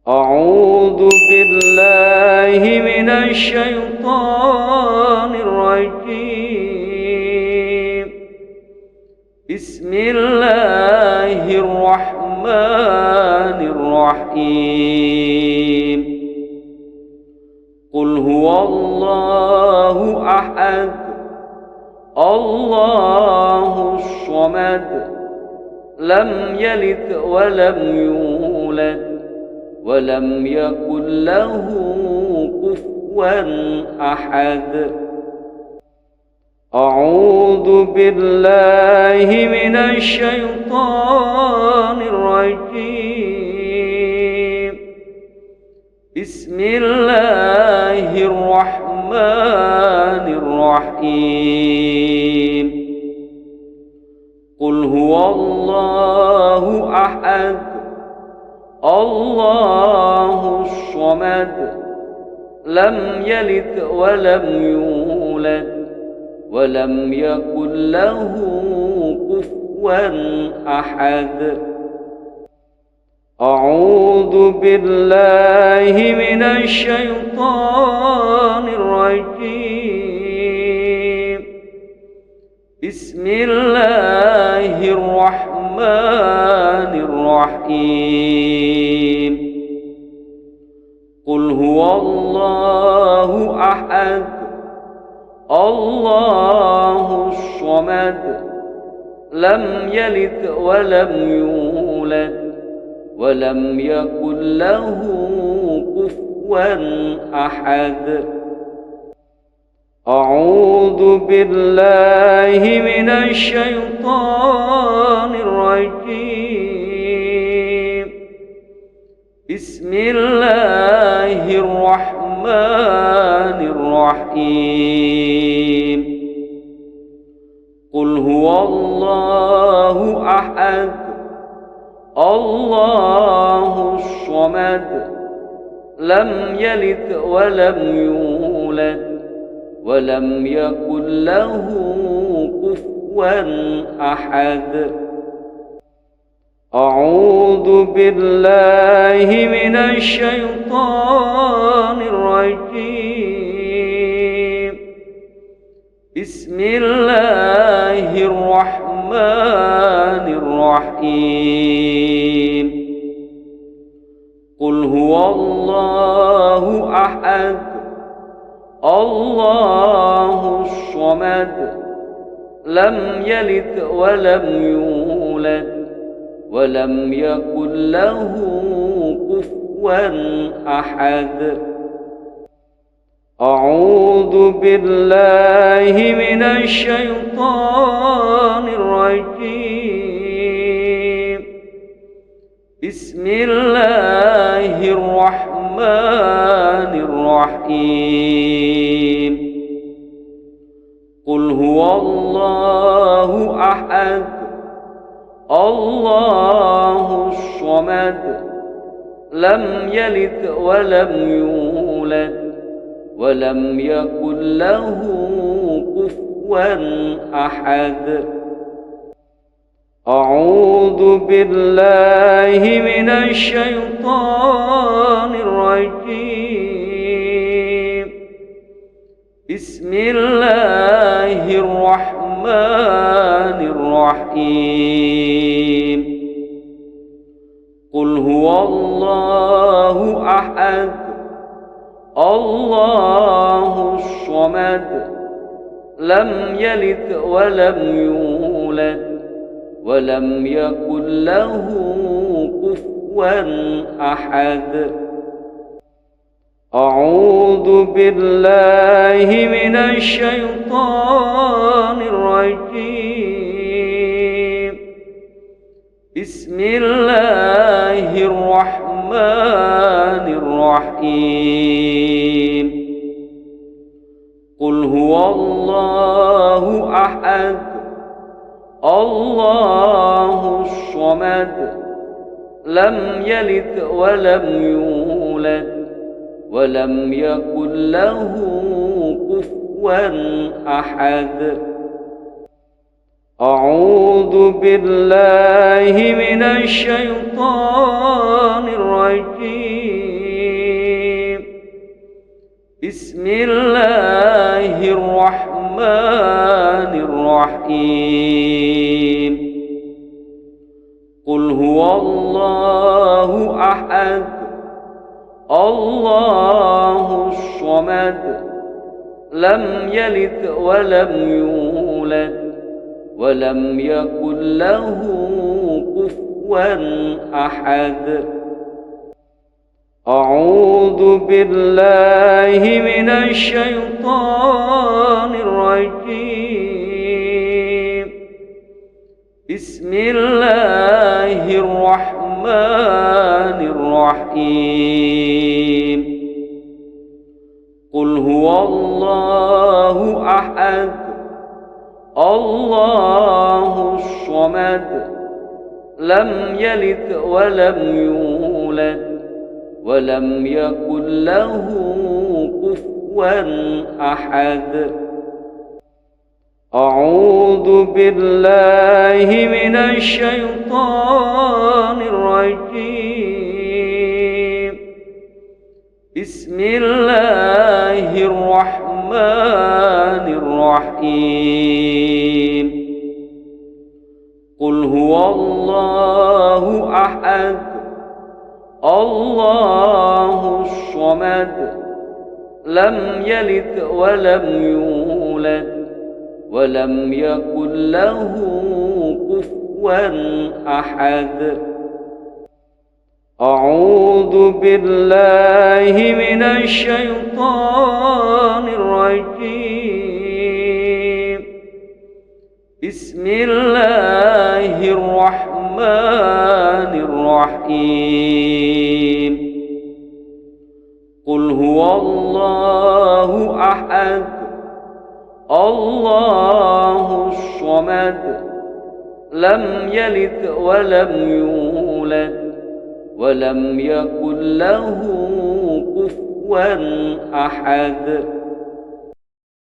أعوذ بالله من الشيطان الرجيم. بسم الله الرحمن الرحيم. قل هو الله أحد الله الصمد لم يلد ولم يولد ولم يكن له كفوا أحد. أعوذ بالله من الشيطان الرجيم. بسم الله الرحمن الرحيم. قل هو الله أحد الله الصمد لم يلد ولم يولد ولم يكن له كفوا أحد. أعوذ بالله من الشيطان الرجيم. بسم الله الرحمن الرحيم. قل هو الله أحد الله الصمد لم يلد ولم يولد ولم يكن له كفوا أحد. أعوذ بالله من الشيطان الرجيم. بسم الله الرحمن الرحيم. قل هو الله أحد الله الصمد لم يلد ولم يولد ولم يكن له كفوا أحد. أعوذ بالله من الشيطان الرجيم. بسم الله الرحمن الرحيم. قل هو الله أحد الله الصمد لم يلد ولم يولد ولم يكن له كفوا أحد. أعوذ بالله من الشيطان الرجيم. بسم الله الرحمن الرحيم. قل هو الله أحد الله الصمد لم يلد ولم يولد ولم يكن له كفوا أحد. أعوذ بالله من الشيطان الرجيم. بسم الله الرحمن الرحيم. قل هو الله أحد الله الصمد لم يلد ولم يولد ولم يكن له كفوا أحد. أعوذ بالله من الشيطان الرجيم. بسم الله الرحمن الرحيم. قل هو الله أحد الله الصمد لم يلد ولم يولد ولم يكن له كفوا أحد. أعوذ بالله من الشيطان الرجيم. بسم الله الرحمن الرحيم قل هو الله أحد الله الصمد لم يلد ولم يولد ولم يكن له كفوا أحد. أعوذ بالله من الشيطان الرجيم. بسم الله الرحمن الرحيم قل هو الله أحد الله الصمد لم يلد ولم يولد ولم يكن له كفوا أحد. أعوذ بالله من الشيطان الرجيم. بسم الله الرحمن الرحيم قل هو الله أحد الله الصمد لم يلد ولم يولد ولم يكن له كفوا أحد. أعوذ بالله من الشيطان الرجيم. بسم الله الرحمن الرحيم قل هو الله أحد الله الصمد لم يلد ولم يولد ولم يكن له كفوا أحد.